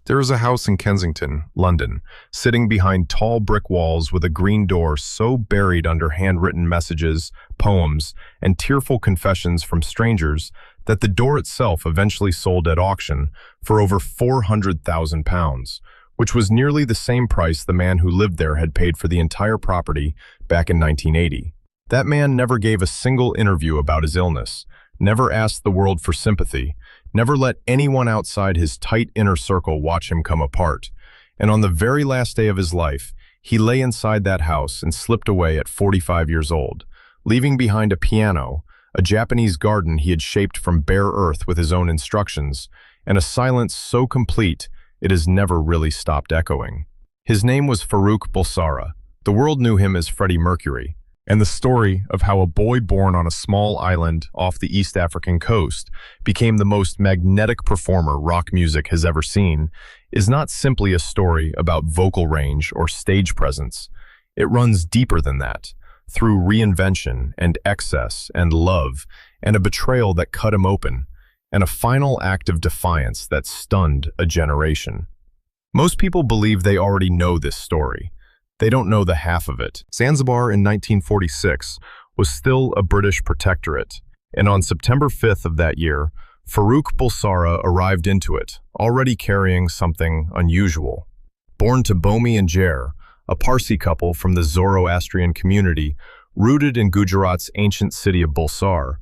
There is a house in Kensington, London, sitting behind tall brick walls with a green door so buried under handwritten messages, poems, and tearful confessions from strangers that the door itself eventually sold at auction for over £400,000, which was nearly the same price the man who lived there had paid for the entire property back in 1980. That man never gave a single interview about his illness, never asked the world for sympathy, never let anyone outside his tight inner circle watch him come apart. And on the very last day of his life, he lay inside that house and slipped away at 45 years old, leaving behind a piano, a Japanese garden he had shaped from bare earth with his own instructions, and a silence so complete it has never really stopped echoing. His name was Farooq Bulsara. The world knew him as Freddie Mercury. And the story of how a boy born on a small island off the East African coast became the most magnetic performer rock music has ever seen is not simply a story about vocal range or stage presence. It runs deeper than that, through reinvention and excess and love and a betrayal that cut him open, and a final act of defiance that stunned a generation. Most people believe they already know this story. They don't know the half of it. Zanzibar in 1946 was still a British protectorate, and on September 5th of that year, Farooq Bulsara arrived into it, already carrying something unusual. Born to Bomi and Jair, a Parsi couple from the Zoroastrian community rooted in Gujarat's ancient city of Bulsar,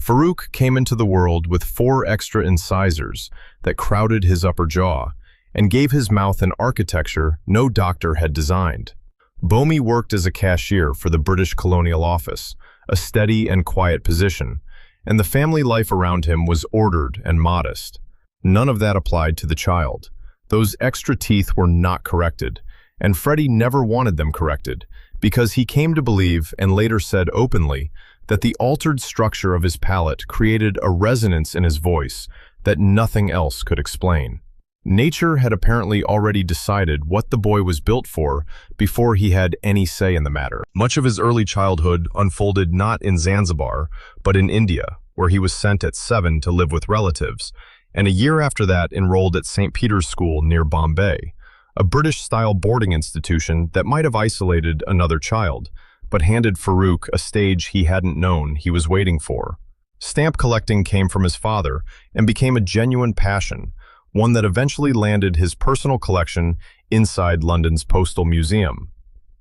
Farooq came into the world with 4 extra incisors that crowded his upper jaw and gave his mouth an architecture no doctor had designed. Bomi worked as a cashier for the British Colonial Office, a steady and quiet position, and the family life around him was ordered and modest. None of that applied to the child. Those extra teeth were not corrected, and Freddie never wanted them corrected, because he came to believe, and later said openly, that the altered structure of his palate created a resonance in his voice that nothing else could explain. Nature had apparently already decided what the boy was built for before he had any say in the matter. Much of his early childhood unfolded not in Zanzibar, but in India, where he was sent at 7 to live with relatives, and a year after that enrolled at St. Peter's School near Bombay, a British-style boarding institution that might have isolated another child, but handed Farooq a stage he hadn't known he was waiting for. Stamp collecting came from his father and became a genuine passion, one that eventually landed his personal collection inside London's Postal Museum.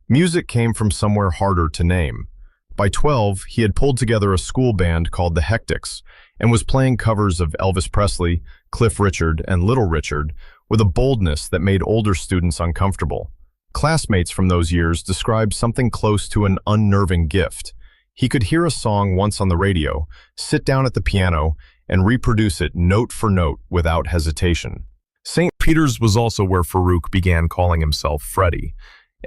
Music came from somewhere harder to name. By 12, he had pulled together a school band called the Hectics and was playing covers of Elvis Presley, Cliff Richard, and Little Richard with a boldness that made older students uncomfortable. Classmates from those years described something close to an unnerving gift. He could hear a song once on the radio, sit down at the piano, and reproduce it note for note without hesitation. St. Peter's was also where Farooq began calling himself Freddie,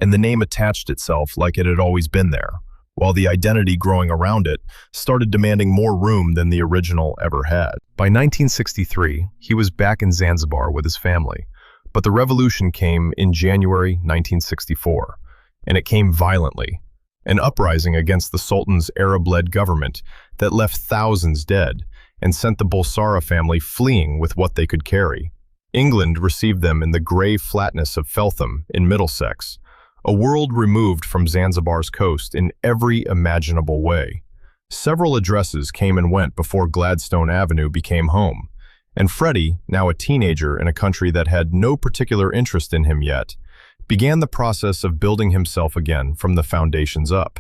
and the name attached itself like it had always been there, while the identity growing around it started demanding more room than the original ever had. By 1963, he was back in Zanzibar with his family, but the revolution came in January 1964, and it came violently, an uprising against the Sultan's Arab-led government that left thousands dead and sent the Bulsara family fleeing with what they could carry. England received them in the grey flatness of Feltham in Middlesex, a world removed from Zanzibar's coast in every imaginable way. Several addresses came and went before Gladstone Avenue became home, and Freddie, now a teenager in a country that had no particular interest in him yet, began the process of building himself again from the foundations up.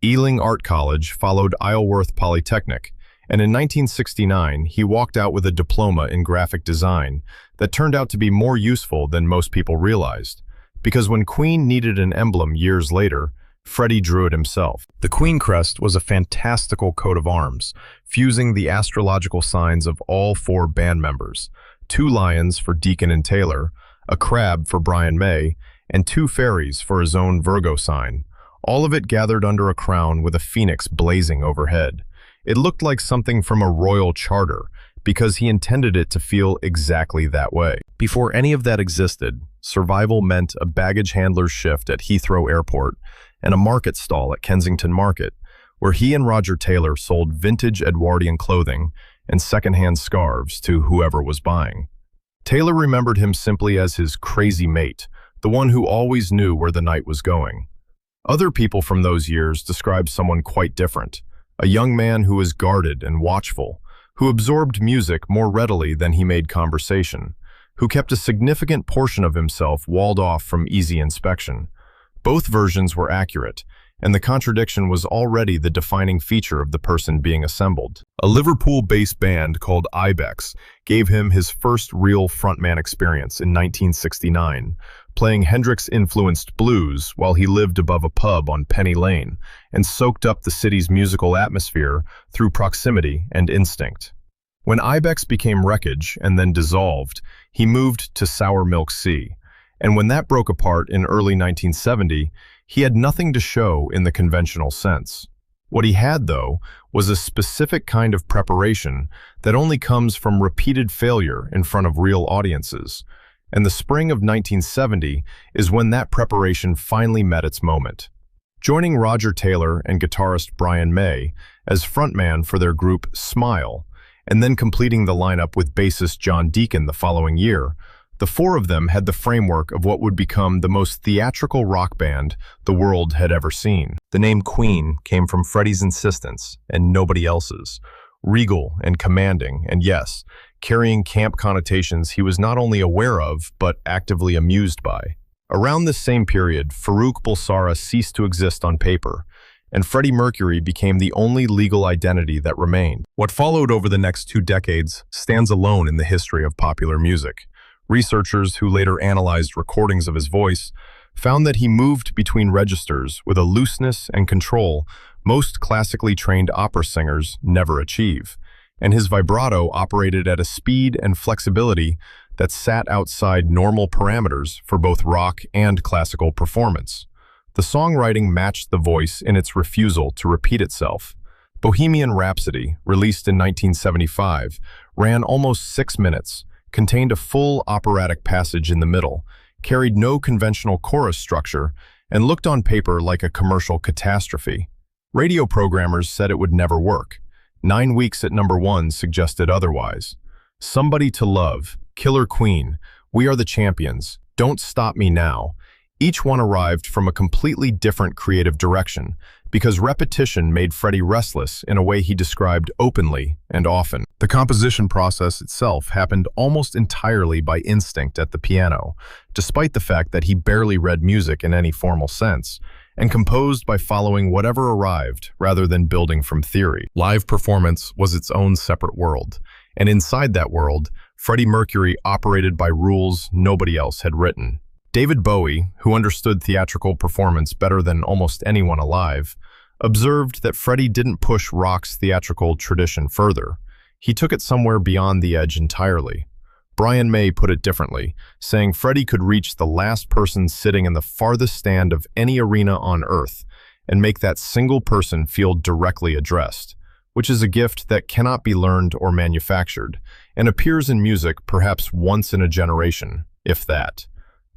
Ealing Art College followed Isleworth Polytechnic, and in 1969 he walked out with a diploma in graphic design that turned out to be more useful than most people realized, because when Queen needed an emblem years later, Freddie drew it himself. The Queen crest was a fantastical coat of arms, fusing the astrological signs of all 4 band members, 2 lions for Deacon and Taylor, a crab for Brian May, and 2 fairies for his own Virgo sign, all of it gathered under a crown with a phoenix blazing overhead. It looked like something from a royal charter, because he intended it to feel exactly that way. Before any of that existed, survival meant a baggage handler's shift at Heathrow Airport and a market stall at Kensington Market, where he and Roger Taylor sold vintage Edwardian clothing and secondhand scarves to whoever was buying. Taylor remembered him simply as his crazy mate, the one who always knew where the night was going. Other people from those years described someone quite different, a young man who was guarded and watchful, who absorbed music more readily than he made conversation, who kept a significant portion of himself walled off from easy inspection. Both versions were accurate, and the contradiction was already the defining feature of the person being assembled. A Liverpool-based band called Ibex gave him his first real frontman experience in 1969, playing Hendrix-influenced blues while he lived above a pub on Penny Lane and soaked up the city's musical atmosphere through proximity and instinct. When Ibex became Wreckage and then dissolved, he moved to Sour Milk Sea, and when that broke apart in early 1970, he had nothing to show in the conventional sense. What he had, though, was a specific kind of preparation that only comes from repeated failure in front of real audiences. And the spring of 1970 is when that preparation finally met its moment. Joining Roger Taylor and guitarist Brian May as frontman for their group Smile, and then completing the lineup with bassist John Deacon the following year, the four of them had the framework of what would become the most theatrical rock band the world had ever seen. The name Queen came from Freddie's insistence and nobody else's. Regal and commanding, and yes, carrying camp connotations he was not only aware of, but actively amused by. Around this same period, Farouk Bulsara ceased to exist on paper, and Freddie Mercury became the only legal identity that remained. What followed over the next 2 decades stands alone in the history of popular music. Researchers who later analyzed recordings of his voice found that he moved between registers with a looseness and control most classically trained opera singers never achieve, and his vibrato operated at a speed and flexibility that sat outside normal parameters for both rock and classical performance. The songwriting matched the voice in its refusal to repeat itself. Bohemian Rhapsody, released in 1975, ran almost 6 minutes, contained a full operatic passage in the middle, carried no conventional chorus structure, and looked on paper like a commercial catastrophe. Radio programmers said it would never work. 9 weeks at #1 suggested otherwise. Somebody to Love, Killer Queen, We Are the Champions, Don't Stop Me Now. Each one arrived from a completely different creative direction, because repetition made Freddie restless in a way he described openly and often. The composition process itself happened almost entirely by instinct at the piano, despite the fact that he barely read music in any formal sense, and composed by following whatever arrived rather than building from theory. Live performance was its own separate world, and inside that world, Freddie Mercury operated by rules nobody else had written. David Bowie, who understood theatrical performance better than almost anyone alive, observed that Freddie didn't push rock's theatrical tradition further. He took it somewhere beyond the edge entirely. Brian May put it differently, saying Freddie could reach the last person sitting in the farthest stand of any arena on Earth and make that single person feel directly addressed, which is a gift that cannot be learned or manufactured, and appears in music perhaps once in a generation, if that.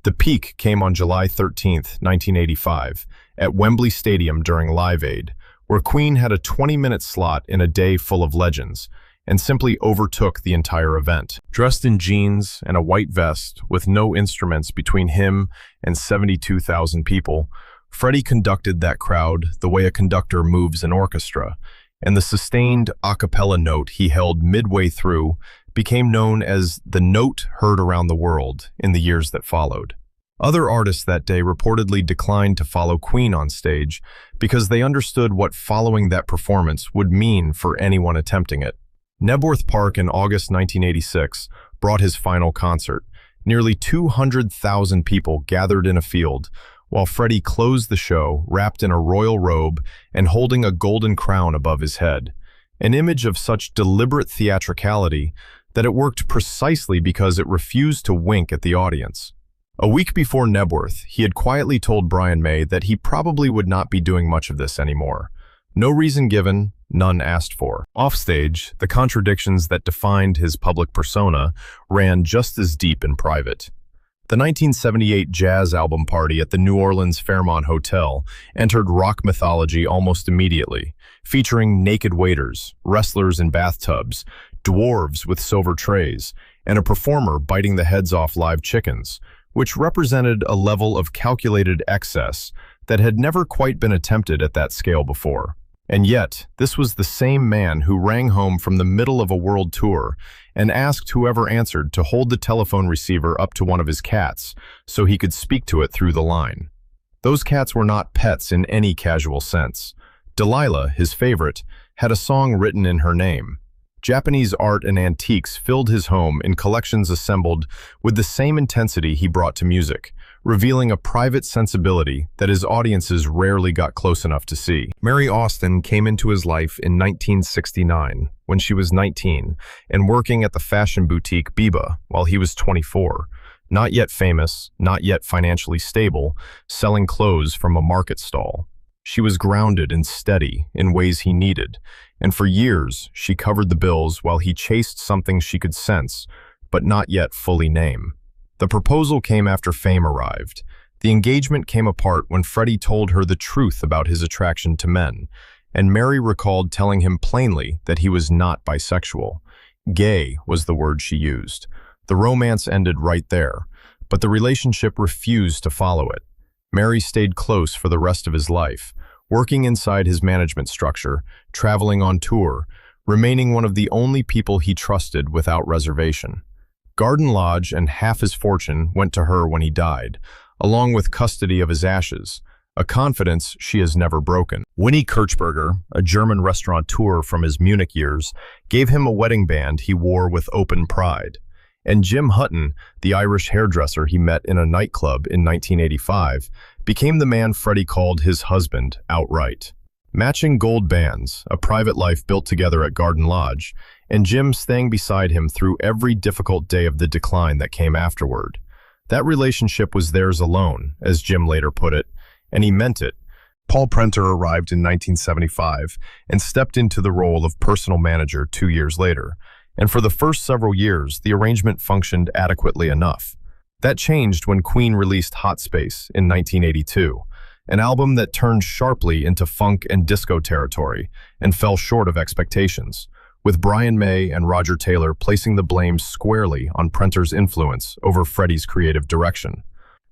The peak came on July 13, 1985, at Wembley Stadium during Live Aid, where Queen had a 20-minute slot in a day full of legends, and simply overtook the entire event. Dressed in jeans and a white vest, with no instruments between him and 72,000 people, Freddie conducted that crowd the way a conductor moves an orchestra, and the sustained a cappella note he held midway through became known as the note heard around the world in the years that followed. Other artists that day reportedly declined to follow Queen on stage because they understood what following that performance would mean for anyone attempting it. Nebworth Park in August 1986 brought his final concert. Nearly 200,000 people gathered in a field, while Freddie closed the show wrapped in a royal robe and holding a golden crown above his head. An image of such deliberate theatricality that it worked precisely because it refused to wink at the audience. A week before Nebworth, he had quietly told Brian May that he probably would not be doing much of this anymore. No reason given, none asked for. Offstage, the contradictions that defined his public persona ran just as deep in private. The 1978 jazz album party at the New Orleans Fairmont Hotel entered rock mythology almost immediately, featuring naked waiters, wrestlers in bathtubs, dwarves with silver trays, and a performer biting the heads off live chickens, which represented a level of calculated excess that had never quite been attempted at that scale before. And yet, this was the same man who rang home from the middle of a world tour and asked whoever answered to hold the telephone receiver up to one of his cats so he could speak to it through the line. Those cats were not pets in any casual sense. Delilah, his favorite, had a song written in her name. Japanese art and antiques filled his home in collections assembled with the same intensity he brought to music, revealing a private sensibility that his audiences rarely got close enough to see. Mary Austin came into his life in 1969, when she was 19, and working at the fashion boutique Biba while he was 24. Not yet famous, not yet financially stable, selling clothes from a market stall. She was grounded and steady in ways he needed, and for years she covered the bills while he chased something she could sense, but not yet fully name. The proposal came after fame arrived. The engagement came apart when Freddie told her the truth about his attraction to men, and Mary recalled telling him plainly that he was not bisexual. Gay was the word she used. The romance ended right there, but the relationship refused to follow it. Mary stayed close for the rest of his life, working inside his management structure, traveling on tour, remaining one of the only people he trusted without reservation. Garden Lodge and half his fortune went to her when he died, along with custody of his ashes, a confidence she has never broken. Winnie Kirchberger, a German restaurateur from his Munich years, gave him a wedding band he wore with open pride. And Jim Hutton, the Irish hairdresser he met in a nightclub in 1985, became the man Freddie called his husband outright. Matching gold bands, a private life built together at Garden Lodge, and Jim staying beside him through every difficult day of the decline that came afterward. That relationship was theirs alone, as Jim later put it, and he meant it. Paul Prenter arrived in 1975 and stepped into the role of personal manager 2 years later, and for the first several years, the arrangement functioned adequately enough. That changed when Queen released Hot Space in 1982, an album that turned sharply into funk and disco territory and fell short of expectations, with Brian May and Roger Taylor placing the blame squarely on Prenter's influence over Freddie's creative direction.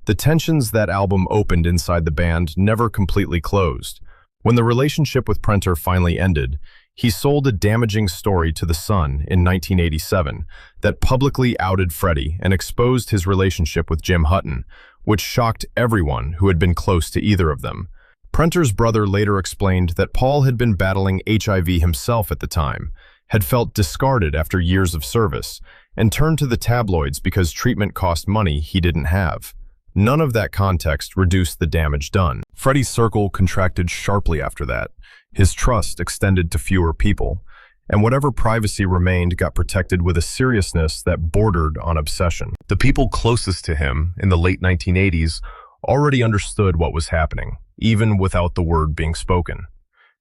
The tensions that album opened inside the band never completely closed. When the relationship with Prenter finally ended, he sold a damaging story to The Sun in 1987 that publicly outed Freddie and exposed his relationship with Jim Hutton, which shocked everyone who had been close to either of them. Prenter's brother later explained that Paul had been battling HIV himself at the time, had felt discarded after years of service, and turned to the tabloids because treatment cost money he didn't have. None of that context reduced the damage done. Freddie's circle contracted sharply after that. His trust extended to fewer people, and whatever privacy remained got protected with a seriousness that bordered on obsession. The people closest to him in the late 1980s already understood what was happening, even without the word being spoken.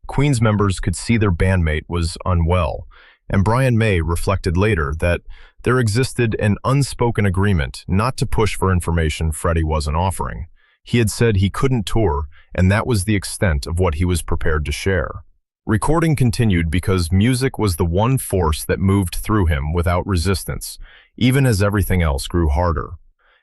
Queen's members could see their bandmate was unwell, and Brian May reflected later that there existed an unspoken agreement not to push for information Freddie wasn't offering. He had said he couldn't tour, and that was the extent of what he was prepared to share. Recording continued because music was the one force that moved through him without resistance, even as everything else grew harder.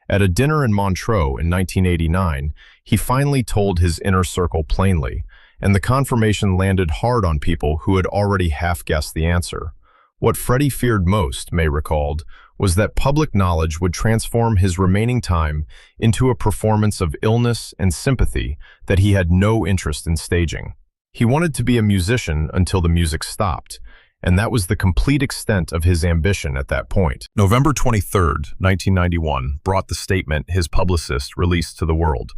At a dinner in Montreux in 1989, he finally told his inner circle plainly, and the confirmation landed hard on people who had already half-guessed the answer. What Freddie feared most, May recalled, was that public knowledge would transform his remaining time into a performance of illness and sympathy that he had no interest in staging. He wanted to be a musician until the music stopped, and that was the complete extent of his ambition at that point. November 23, 1991, brought the statement his publicist released to the world,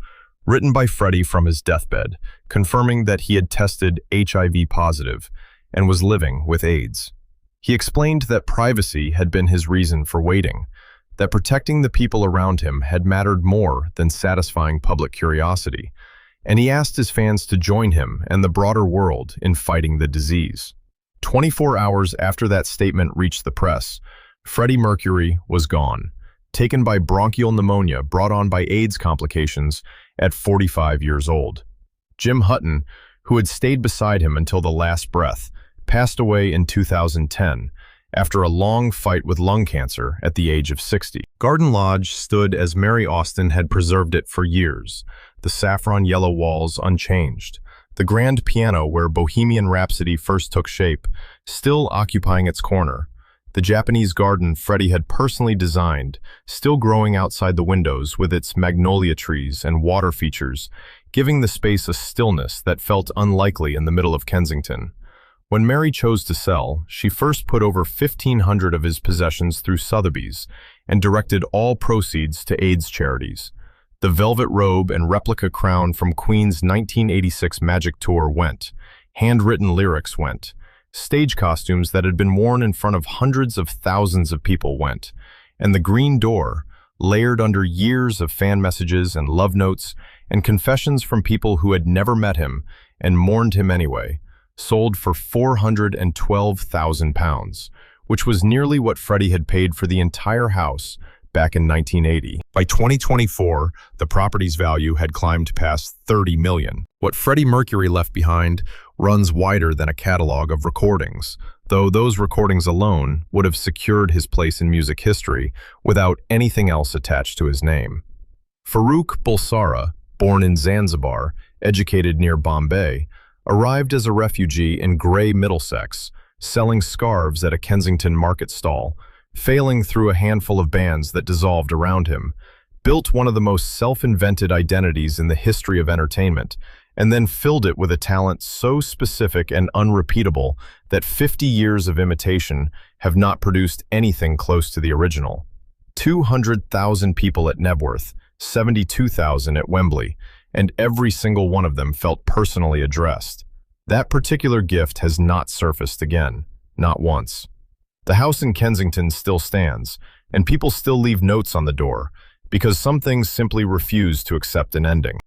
written by Freddie from his deathbed, confirming that he had tested HIV positive and was living with AIDS. He explained that privacy had been his reason for waiting, that protecting the people around him had mattered more than satisfying public curiosity, and he asked his fans to join him and the broader world in fighting the disease. 24 hours after that statement reached the press, Freddie Mercury was gone, taken by bronchial pneumonia brought on by AIDS complications at 45 years old. Jim Hutton, who had stayed beside him until the last breath, passed away in 2010, after a long fight with lung cancer at the age of 60. Garden Lodge stood as Mary Austin had preserved it for years, the saffron yellow walls unchanged, the grand piano where Bohemian Rhapsody first took shape, still occupying its corner, the Japanese garden Freddie had personally designed, still growing outside the windows with its magnolia trees and water features, giving the space a stillness that felt unlikely in the middle of Kensington. When Mary chose to sell, she first put over 1,500 of his possessions through Sotheby's and directed all proceeds to AIDS charities. The velvet robe and replica crown from Queen's 1986 Magic Tour went. Handwritten lyrics went. Stage costumes that had been worn in front of hundreds of thousands of people went. And the green door, layered under years of fan messages and love notes and confessions from people who had never met him and mourned him anyway, sold for £412,000, which was nearly what Freddie had paid for the entire house back in 1980. By 2024, the property's value had climbed past $30 million. What Freddie Mercury left behind runs wider than a catalog of recordings, though those recordings alone would have secured his place in music history without anything else attached to his name. Farooq Bulsara, born in Zanzibar, educated near Bombay, arrived as a refugee in grey Middlesex, selling scarves at a Kensington market stall, failing through a handful of bands that dissolved around him, built one of the most self-invented identities in the history of entertainment, and then filled it with a talent so specific and unrepeatable that 50 years of imitation have not produced anything close to the original. 200,000 people at Nebworth, 72,000 at Wembley, and every single one of them felt personally addressed. That particular gift has not surfaced again, not once. The house in Kensington still stands, and people still leave notes on the door, because some things simply refuse to accept an ending.